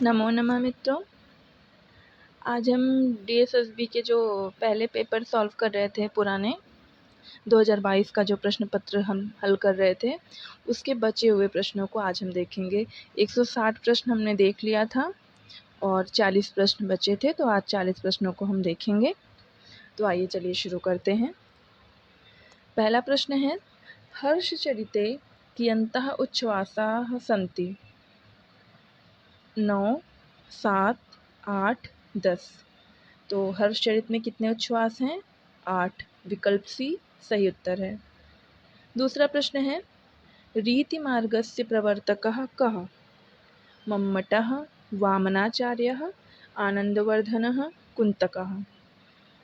नमो नमः मित्रों। आज हम डीएसएसबी के जो पहले पेपर सॉल्व कर रहे थे, पुराने 2022 का जो प्रश्न पत्र हम हल कर रहे थे, उसके बचे हुए प्रश्नों को आज हम देखेंगे। 160 प्रश्न हमने देख लिया था और 40 प्रश्न बचे थे, तो आज 40 प्रश्नों को हम देखेंगे। तो आइए चलिए शुरू करते हैं। पहला प्रश्न है, हर्षचरिते कियन्तः उच्छ्वासाः सन्ति? 9, 7, 8, 10। तो हर्षचरित में कितने उच्छ्वास हैं? 8। विकल्प सी सही उत्तर है। दूसरा प्रश्न है, रीतिमार्गस्य प्रवर्तकः कः? मम्मटः, वामनाचार्यः, आनंदवर्धनः, कुंतकः।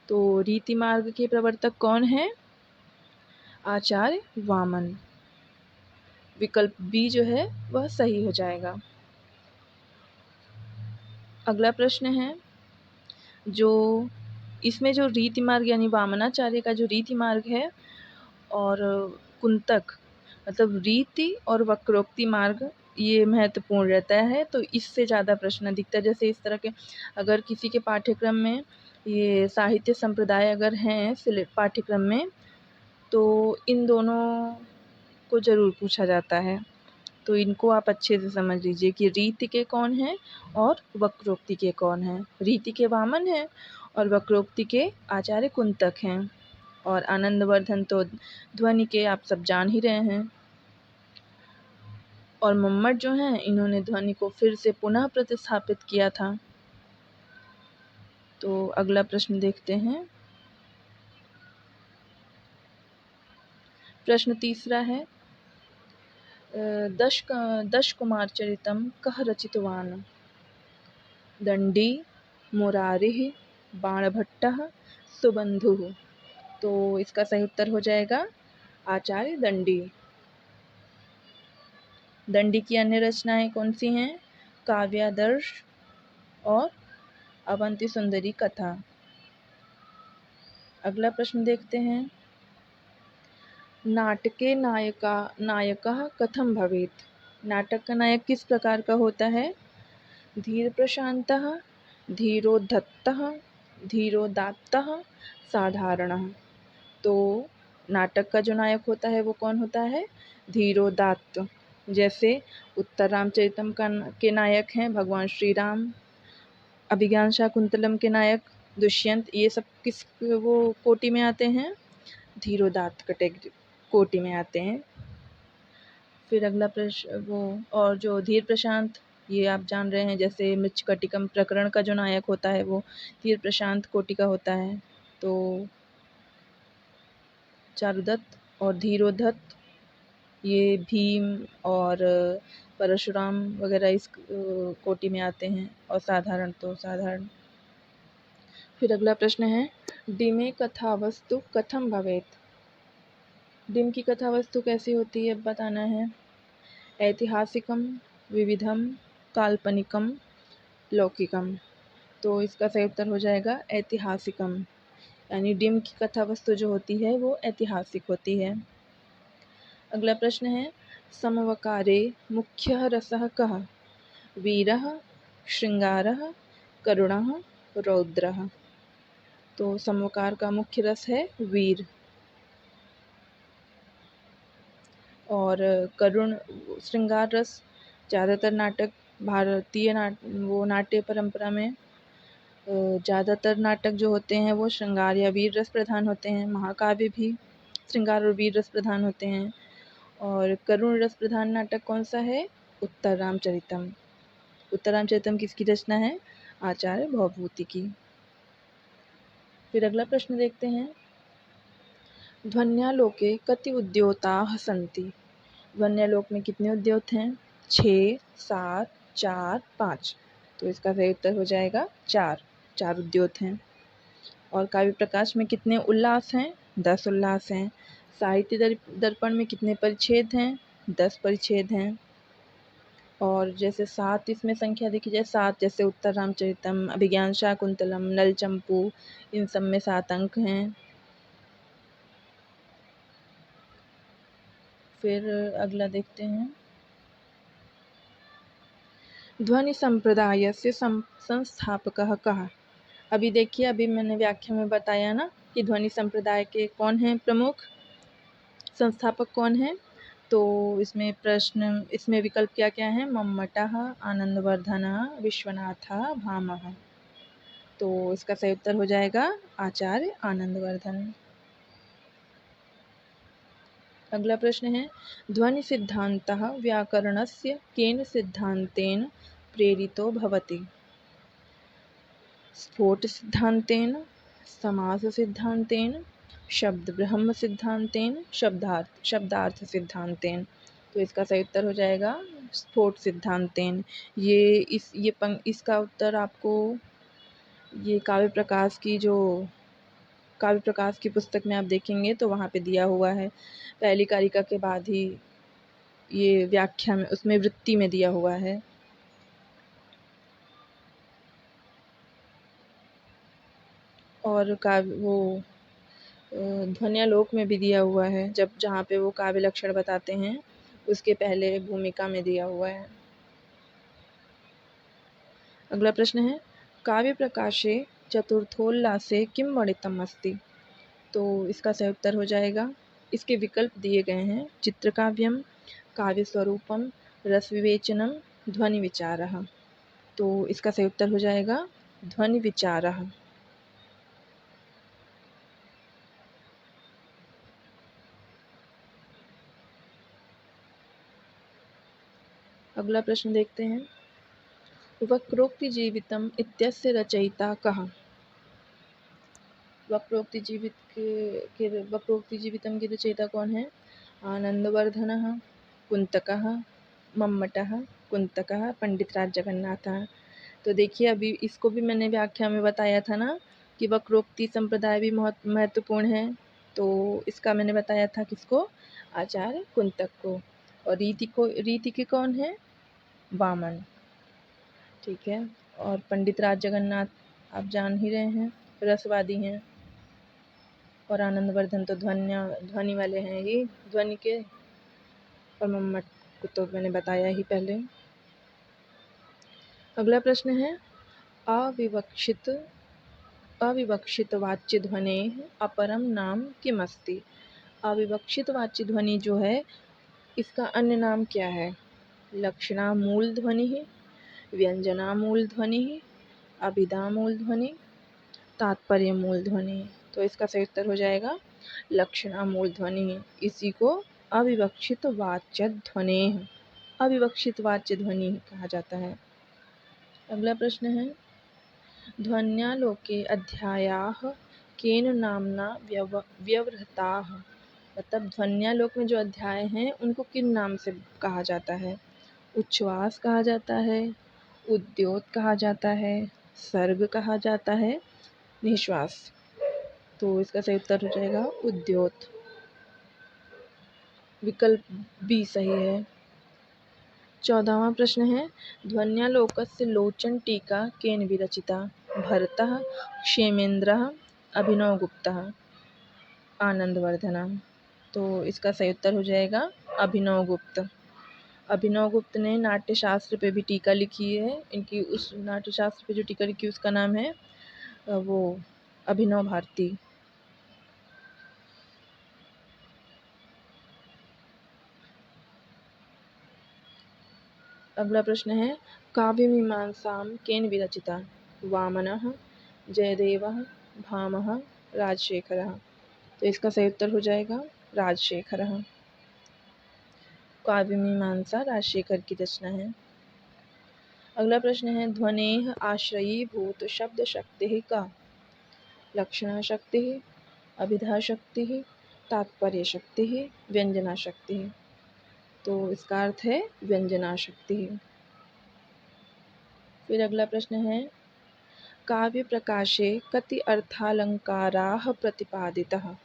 तो रीतिमार्ग के प्रवर्तक कौन है? आचार्य वामन। विकल्प बी जो है वह सही हो जाएगा। अगला प्रश्न है, जो इसमें जो रीति मार्ग यानी वामनाचार्य का जो रीति मार्ग है और कुंतक मतलब रीति और वक्रोक्ति मार्ग, ये महत्वपूर्ण रहता है। तो इससे ज़्यादा प्रश्न अधिकतर जैसे इस तरह के अगर किसी के पाठ्यक्रम में ये साहित्य संप्रदाय अगर हैं पाठ्यक्रम में, तो इन दोनों को ज़रूर पूछा जाता है। तो इनको आप अच्छे से समझ लीजिए कि रीति के कौन हैं और वक्रोक्ति के कौन हैं। रीति के वामन हैं और वक्रोक्ति के आचार्य कुंतक हैं। और आनंदवर्धन तो ध्वनि के आप सब जान ही रहे हैं। और मम्मट जो हैं, इन्होंने ध्वनि को फिर से पुनः प्रतिस्थापित किया था। तो अगला प्रश्न देखते हैं। प्रश्न तीसरा है, दश कुमार चरितम कः रचितवान्? दंडी, मुरारिः, बाणभट्टः, सुबंधुः। तो इसका सही उत्तर हो जाएगा आचार्य दंडी। दंडी की अन्य रचनाएं कौन सी हैं? काव्यादर्श और अवंती सुंदरी कथा। अगला प्रश्न देखते हैं, नाटके नायकः कथं भवेत्? नाटक का नायक किस प्रकार का होता है? धीर प्रशांतः, धीरोद्धतः, धीरोदात्तः, साधारणः। तो नाटक का जो नायक होता है वो कौन होता है? धीरोदात्त। जैसे उत्तर रामचरितम के नायक हैं भगवान श्री राम, अभिज्ञान शाकुंतलम के नायक दुष्यंत। ये सब किस वो कोटि में आते हैं? धीरोदात्त कैटेगरी कोटि में आते हैं। फिर अगला प्रश्न वो, और जो धीर प्रशांत, ये आप जान रहे हैं, जैसे मृच्छकटिकम प्रकरण का जो नायक होता है वो धीर प्रशांत कोटि का होता है। तो चारुदत्त और धीरोदत्त ये भीम और परशुराम वगैरह इस कोटि में आते हैं। और साधारण तो साधारण। फिर अगला प्रश्न है, डिमे कथा वस्तु कथम भवेत्? डिम की कथा वस्तु कैसी होती है बताना है। ऐतिहासिकम, विविधम, काल्पनिकम, लौकिकम। तो इसका सही उत्तर हो जाएगा ऐतिहासिकम, यानी डिम की कथा वस्तु जो होती है वो ऐतिहासिक होती है। अगला प्रश्न है, समवकारे मुख्यः रसः कः? वीरः, श्रृंगारः, करुणः, रौद्रः। तो समवकार का मुख्य रस है वीर। और करुण श्रृंगार रस ज़्यादातर नाटक भारतीय नाट्य परंपरा में ज़्यादातर नाटक जो होते हैं वो श्रृंगार या वीर रस प्रधान होते हैं। महाकाव्य भी श्रृंगार और वीर रस प्रधान होते हैं। और करुण रस प्रधान नाटक कौन सा है? उत्तर रामचरितम। उत्तर रामचरितम किसकी रचना है? आचार्य भवभूति की। फिर अगला प्रश्न देखते हैं, ध्वन्यालोके कति उद्योताः सन्ति? ध्वन्यालोक में कितने उद्योत हैं? 6, 7, 4, 5। तो इसका सही उत्तर हो जाएगा 4 उद्योत हैं। और काव्य प्रकाश में कितने उल्लास हैं? 10 उल्लास हैं। साहित्य दर्पण में कितने परिच्छेद हैं? 10 परिच्छेद हैं। और जैसे 7 इसमें संख्या देखी जाए, 7 जैसे उत्तर रामचरितम, अभिज्ञान शाकुंतलम, नल चंपू, इन सब में 7 अंक हैं। फिर अगला देखते हैं, ध्वनि संप्रदायस्य संस्थापकः कः। अभी देखिए, अभी मैंने व्याख्या में बताया ना कि ध्वनि संप्रदाय के कौन हैं प्रमुख, संस्थापक कौन हैं। तो इसमें विकल्प क्या क्या हैं? मम्मटः, आनंदवर्धनः, विश्वनाथः, भामहः। तो इसका सही उत्तर हो जाएगा आचार्य आनंदवर्धन। अगला प्रश्न है, ध्वनि सिद्धान्तः व्याकरणस्य केन सिद्धान्तेन प्रेरितो भवति? स्फोट सिद्धान्तेन, समास सिद्धान्तेन, शब्द ब्रह्म सिद्धान्तेन, शब्दार्थ सिद्धान्तेन। तो इसका सही उत्तर हो जाएगा स्फोट सिद्धान्तेन। इसका उत्तर आपको ये काव्य प्रकाश की पुस्तक में आप देखेंगे तो वहाँ पे दिया हुआ है। पहली कारिका के बाद ही ये व्याख्या में, उसमें वृत्ति में दिया हुआ है। और ध्वन्यालोक में भी दिया हुआ है, जहाँ पे वो काव्य लक्षण बताते हैं उसके पहले भूमिका में दिया हुआ है। अगला प्रश्न है, काव्य प्रकाशे चतुर्थोल्लासे किं वर्णितम् अस्ति? तो इसका सही उत्तर हो जाएगा, इसके विकल्प दिए गए हैं, चित्रकाव्यम, काव्य स्वरूपम, रस विवेचनम, ध्वनि विचारः। तो इसका सही उत्तर हो जाएगा ध्वनि विचारः। अगला प्रश्न देखते हैं, वक्रोक्तिजीवितम् इत्यस्य रचयिता कः? वक्रोक्तिजीवितम् की रचयिता कौन है? आनंदवर्धनः, कुंतकः, मम्मटः, कुंतकः, पंडितराज जगन्नाथः। तो देखिए, अभी इसको भी मैंने व्याख्या में बताया था ना कि वक्रोक्ति संप्रदाय भी बहुत महत्वपूर्ण है। तो इसका मैंने बताया था किसको? आचार्य कुंतक को। और रीति के कौन है? वामन। ठीक है। और पंडित राज जगन्नाथ आप जान ही रहे हैं, रसवादी हैं। और आनंदवर्धन तो ध्वनि वाले हैं, ये ध्वनि के। और मम्मट को तो मैंने बताया ही पहले। अगला प्रश्न है, अविवक्षित वाच्य ध्वनेः अपरम नाम किमस्ति? अविवक्षित वाच्य ध्वनि जो है, इसका अन्य नाम क्या है? लक्षणा मूल ध्वनि, व्यंजना मूल ध्वनि, अभिधा मूल ध्वनि, तात्पर्य मूल ध्वनि। तो इसका सही उत्तर हो जाएगा लक्षणा मूल ध्वनि। इसी को अविवक्षित वाच्य ध्वनि कहा जाता है। अगला प्रश्न है, ध्वन्यालोके अध्यायाः केन नाम्ना व्यवहृताः? मतलब ध्वन्यालोक में जो अध्याय हैं उनको किन नाम से कहा जाता है? उच्छ्वास कहा जाता है, उद्योत कहा जाता है, सर्ग कहा जाता है, निश्वास। तो इसका सही उत्तर हो जाएगा उद्योत। विकल्प बी सही है। 14वां प्रश्न है, ध्वन्यालोकस्य लोचन टीका केन विरचिता? भरतः, क्षेमेन्द्रः, अभिनवगुप्तः, आनंदवर्धनः। तो इसका सही उत्तर हो जाएगा अभिनवगुप्त। अभिनवगुप्त ने नाट्यशास्त्र पे भी टीका लिखी है। इनकी उस नाट्यशास्त्र पे जो टीका लिखी उसका नाम है वो अभिनव भारती। अगला प्रश्न है, काव्यमीमांसां केन विरचिता? वामनः, जयदेवः, भामहः, राजशेखरः। तो इसका सही उत्तर हो जाएगा राजशेखरः। काव्यमीमांसा राजशेखर की रचना है। अगला प्रश्न है, ध्वनेः आश्रयीभूत शब्द शक्तिः का? लक्षणा शक्तिः, अभिधा शक्तिः, तात्पर्य शक्तिः, व्यंजना शक्तिः। तो इसका अर्थ है व्यंजना शक्तिः। फिर अगला प्रश्न है, काव्य प्रकाशे कति अर्थालंकाराः प्रतिपादितः?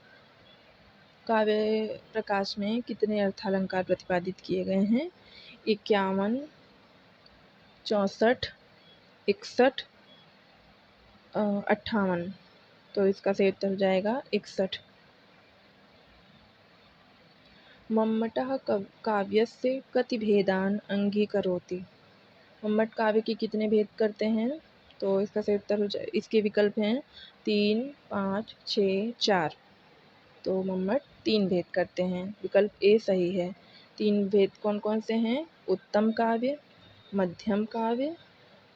काव्य प्रकाश में कितने अर्थालंकार प्रतिपादित किए गए हैं? 51, 64, 61, 58। तो इसका सही उत्तर हो जाएगा 61। मम्मटः काव्यस्य कति भेदान् अङ्गीकरोति? मम्मट काव्य के कितने भेद करते हैं? तो इसका सही उत्तर हो जाए, इसके विकल्प हैं 3, 5, 6, 4। तो मम्मट 3 भेद करते हैं, विकल्प ए सही है। 3 भेद कौन कौन से हैं? उत्तम काव्य, मध्यम काव्य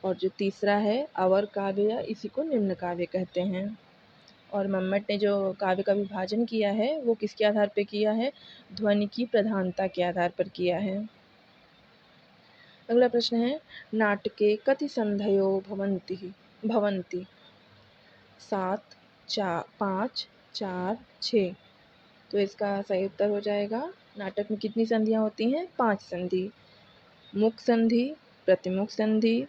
और जो तीसरा है अवर काव्य, या इसी को निम्न काव्य कहते हैं। और मम्मट ने जो काव्य का विभाजन किया है वो किसके आधार पर किया है? ध्वनि की प्रधानता के आधार पर किया है। अगला प्रश्न है, नाटके कति संधयो भवन्ति? 7, 5, 4, 6। तो इसका सही उत्तर हो जाएगा, नाटक में कितनी संधियाँ होती हैं? 5 संधि। मुख संधि, प्रतिमुख संधि,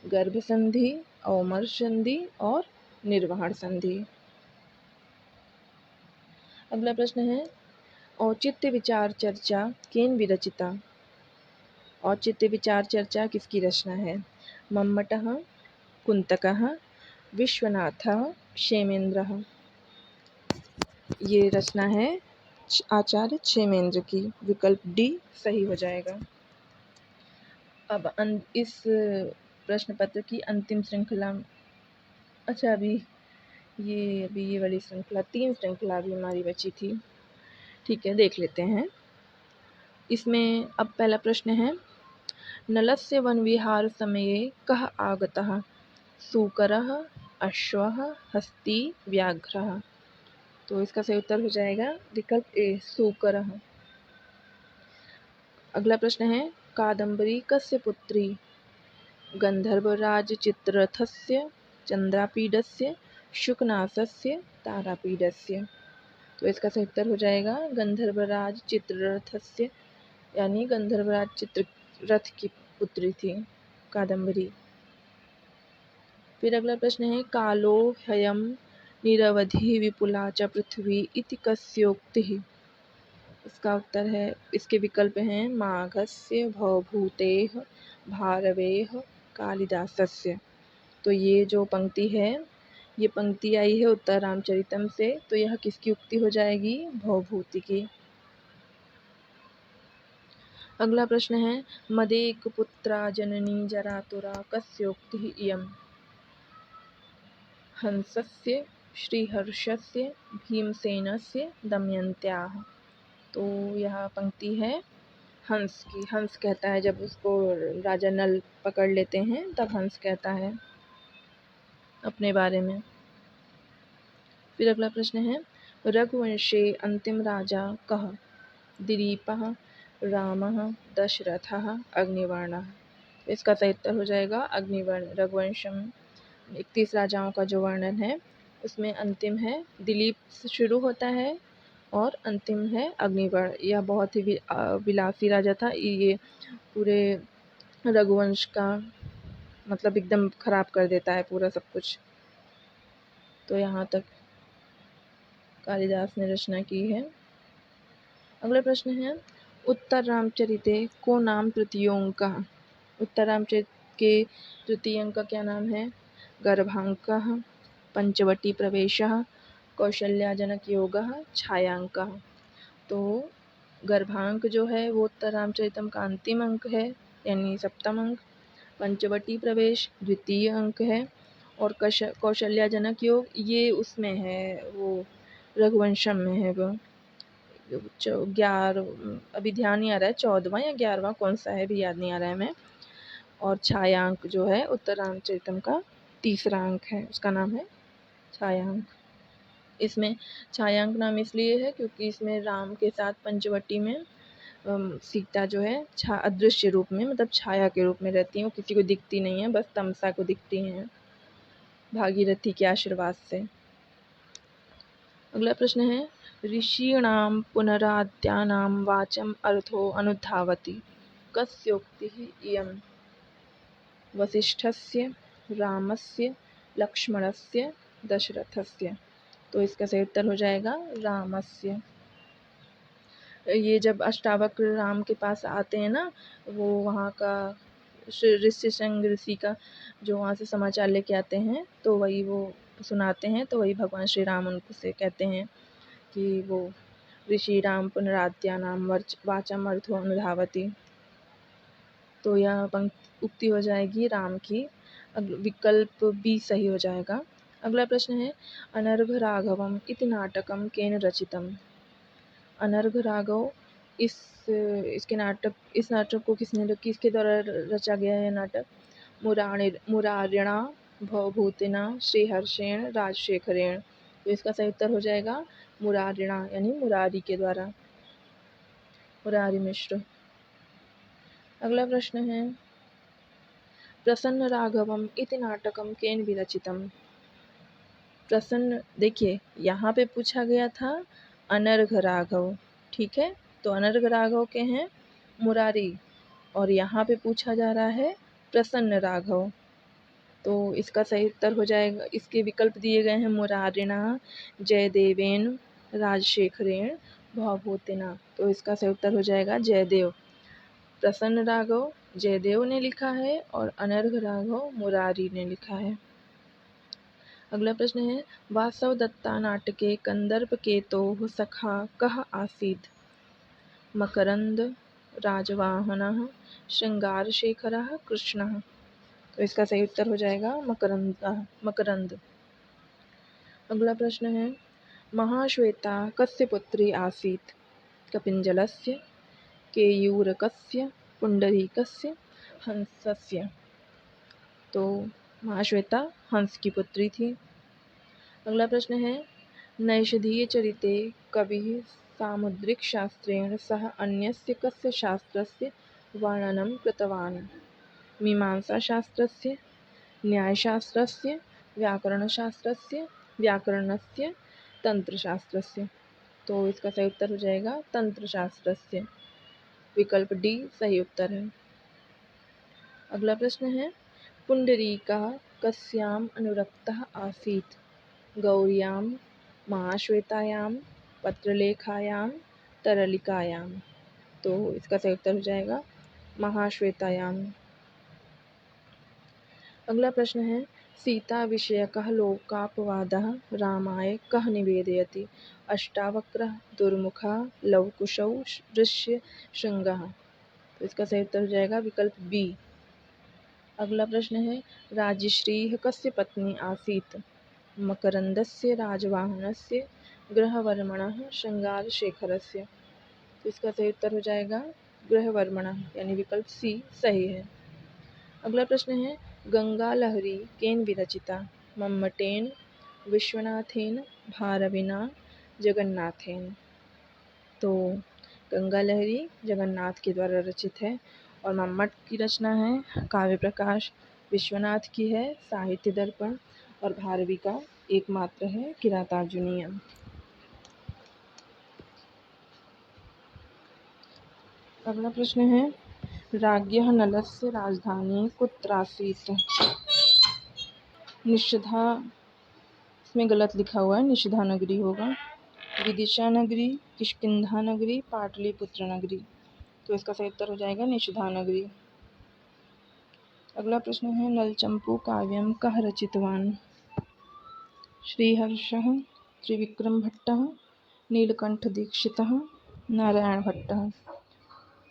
गर्भ संधि, अवमर्श संधि और निर्वहण संधि। अगला प्रश्न है, औचित्य विचार चर्चा केन विरचिता? औचित्य विचार चर्चा किसकी रचना है? मम्मटः, कुंतकः, विश्वनाथः, क्षेमेंद्रः। ये रचना है आचार्य क्षेमेंद्र की, विकल्प डी सही हो जाएगा। अब इस प्रश्न पत्र की अंतिम श्रृंखला, अच्छा अभी ये वाली श्रृंखला, 3 श्रृंखला अभी हमारी बची थी। ठीक है, देख लेते हैं। इसमें अब पहला प्रश्न है, नलस्य वन विहार समये कः आगतः? सूकरः, अश्वः, हस्ती, व्याघ्रः। तो इसका सही उत्तर हो जाएगा विकल्प ए सूकरः। अगला प्रश्न है, कादम्बरी कस्य पुत्री? गंधर्वराज चित्ररथस्य, चंद्रापीडस्य, शुकनासस्य, तारापीडस्य। तो इसका सही उत्तर हो जाएगा गंधर्वराज चित्ररथस्य, यानी गंधर्वराज चित्ररथ की पुत्री थी कादम्बरी। फिर अगला प्रश्न है, कालो ह्ययं निरवधि विपुला च पृथ्वी इति कस्योक्तिः? इसका उत्तर है, इसके विकल्प हैं माघस्य, भवभूतेः, भारवेः, कालिदासस्य। तो ये जो पंक्ति है, ये पंक्ति आई है उत्तर रामचरितम से, तो यह किसकी उक्ति हो जाएगी? भवभूति की। अगला प्रश्न है, मदेक पुत्रा जननी जरातुरा कस्योक्तिः इयम्? हंसस्य, श्रीहर्षस्य, भीमसेनस्य, दमयन्त्याः। तो यह पंक्ति है हंस की। हंस कहता है, जब उसको राजा नल पकड़ लेते हैं तब हंस कहता है अपने बारे में। फिर अगला प्रश्न है, रघुवंशे अंतिम राजा कः? दिलीपः, रामः, दशरथः, अग्निवर्णः। इसका सही उत्तर हो जाएगा अग्निवर्ण। रघुवंशम 31 राजाओं का जो वर्णन है उसमें अंतिम है दिलीप से शुरू होता है और अंतिम है अग्निवर्ण। यह बहुत ही विलासी राजा था, ये पूरे रघुवंश का मतलब एकदम खराब कर देता है पूरा सब कुछ। तो यहाँ तक कालिदास ने रचना की है। अगला प्रश्न है, उत्तर रामचरिते को नाम तृतीयोंकः? उत्तर रामचरित के तृतीय अंक का क्या नाम है? गर्भांकः, पंचवटी प्रवेशः, कौशल्याजनक योगः, छायांकः। तो गर्भांक जो है वो उत्तर रामचरितम का अंतिम अंक है, यानी 7वां अंक। पंचवटी प्रवेश द्वितीय अंक है और कौशल्याजनक योग ये उसमें है, वो रघुवंशम में है। वो 11 अभी ध्यान नहीं आ रहा है, 14वां या 11वां कौन सा है भी याद नहीं आ रहा है हमें। और छायांक जो है उत्तर रामचरितम का तीसरा अंक है, उसका नाम है छायांक। इसमें छायांक नाम इसलिए है क्योंकि इसमें राम के साथ पंचवटी में सीता जो है अदृश्य रूप में, मतलब छाया के रूप में रहती हैं। वो किसी को दिखती नहीं है, बस तमसा को दिखती हैं भागीरथी के आशीर्वाद से। अगला प्रश्न है, ऋषीणां पुनराद्यानां वाचम अर्थो अनुधावति कस्योक्तिः इयम्? वसिष्ठस्य, रामस्य, लक्ष्मणस्य, दशरथस्य। तो इसका सही उत्तर हो जाएगा रामस्य। ये जब अष्टावक्र राम के पास आते हैं ना, वो वहाँ का ऋष्यशृंग ऋषि का जो वहाँ से समाचार लेके आते हैं तो वही वो सुनाते हैं, तो वही भगवान श्री राम उनसे कहते हैं कि वो ऋषि राम पुनराद्यानां वाचम अर्थो अनुधावति। तो यह पंक्ति उक्ति हो जाएगी राम की। विकल्प बी सही हो जाएगा। अगला प्रश्न है अनर्घ राघवम इति नाटकम केन रचितम। अनर्घ राघव इस नाटक को किसके द्वारा रचा गया है? नाटक मुरारिणा भवभूतिना श्रीहर्षेण राजशेखरेण। तो इसका सही उत्तर हो जाएगा मुरारिणा यानी मुरारी के द्वारा, मुरारी मिश्र। अगला प्रश्न है प्रसन्न राघवम इति नाटकम केन विरचितम। प्रसन्न, देखिए यहाँ पे पूछा गया था अनर्घ राघव, ठीक है, तो अनर्घ राघव के हैं मुरारी, और यहाँ पे पूछा जा रहा है प्रसन्न राघव। तो इसका सही उत्तर हो जाएगा, इसके विकल्प दिए गए हैं मुरारिणा जयदेवेन राजशेखरेण भवभूतिना। तो इसका सही उत्तर हो जाएगा जयदेव। प्रसन्न राघव जयदेव ने लिखा है और अनर्घ राघव मुरारी ने लिखा है। अगला प्रश्न है वासव दत्ता नाटके कंदर्प केतोः सखा कः आसीत्। मकरंद, राजवाहनः, श्रृंगारशेखरः, कृष्णः। तो इसका सही उत्तर हो जाएगा मकरंद। अगला प्रश्न है महाश्वेता कस्य पुत्री आसीत्। कपिंजलस्य, केयूरकस्य, पुंडरीकस्य, हंसस्य। तो महाश्वेता हंस की पुत्री थी। अगला प्रश्न है नैषधीय चरिते कविः सामुद्रिक शास्त्रेण सह अन्यस्य कस्य शास्त्रस्य वर्णनं कृतवान्। मीमांसा शास्त्रस्य, न्यायशास्त्रस्य, व्याकरणशास्त्रस्य, व्याकरणस्य, तंत्रशास्त्रस्य। तो इसका सही उत्तर हो जाएगा तंत्रशास्त्रस्य। विकल्प डी सही उत्तर है। अगला प्रश्न है पुंडरीकः कस्याम् अनुरक्तः आसीत्। गौर्यां, महाश्वेतायां, पत्रलेखायां, तरलिकायां। तो इसका सही उत्तर हो जाएगा महाश्वेतायां। अगला प्रश्न है सीता विषयकः लोकापवादः रामाय कः निवेदयति। अष्टावक्रः, दुर्मुखः, लवकुशौ, ऋष्यशृंगः। तो इसका सही उत्तर हो जाएगा विकल्प बी। अगला प्रश्न है राजश्रीः कस्य पत्नी आसीत्। मकरंदस्य, राजवाहनस्य, गृहवर्मणः, श्रृंगारशेखरस्य। तो इसका सही उत्तर हो जाएगा गृहवर्मणः यानी विकल्प सी सही है। अगला प्रश्न है गंगा लहरी केन विरचिता। मम्मटेन, विश्वनाथेन, भारविना, जगन्नाथेन। तो गंगा लहरी जगन्नाथ के द्वारा रचित है और मम्मट की रचना है काव्य प्रकाश, विश्वनाथ की है साहित्य दर्पण और भारवी का एकमात्र है किरातार्जुनीयम। अगला प्रश्न है राज्ञः नलस्य राजधानी कुत्रासीत्। निषधा, इसमें गलत लिखा हुआ है, निषधा नगरी होगा। विदिशा नगरी, किष्किंधा नगरी, पाटलिपुत्र नगरी। तो इसका सही उत्तर हो जाएगा निषधा नगरी। अगला प्रश्न है नलचंपू काव्यम कः रचितवान्। श्रीहर्षः, त्रिविक्रम भट्टः, नीलकंठ दीक्षितः, नारायण भट्टः।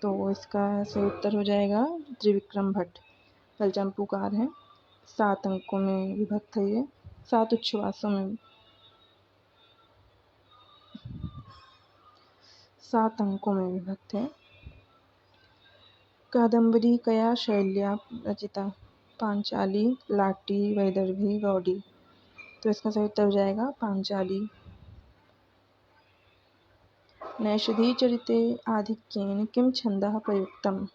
तो इसका सही उत्तर हो जाएगा त्रिविक्रम भट्ट। नलचंपूकार है, 7 अंकों में विभक्त है, ये 7 उच्छ्वासों में 7 अंकों में विभक्त है। कादम्बरी कया शैल्या रचिता। पांचाली, लाटी, वैदर्भी, गौड़ी। तो इसका सही उत्तर हो जाएगा पांचाली। नैषधीचरिते आधिक्येन किं छन्दः प्रयुक्तम्।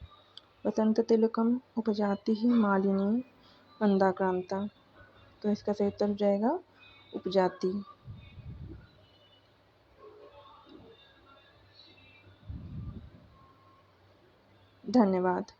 वसंततिलकम्, उपजातिः, मालिनी, मंदाक्रांता। तो इसका सही उत्तर हो जाएगा उपजाति। धन्यवाद।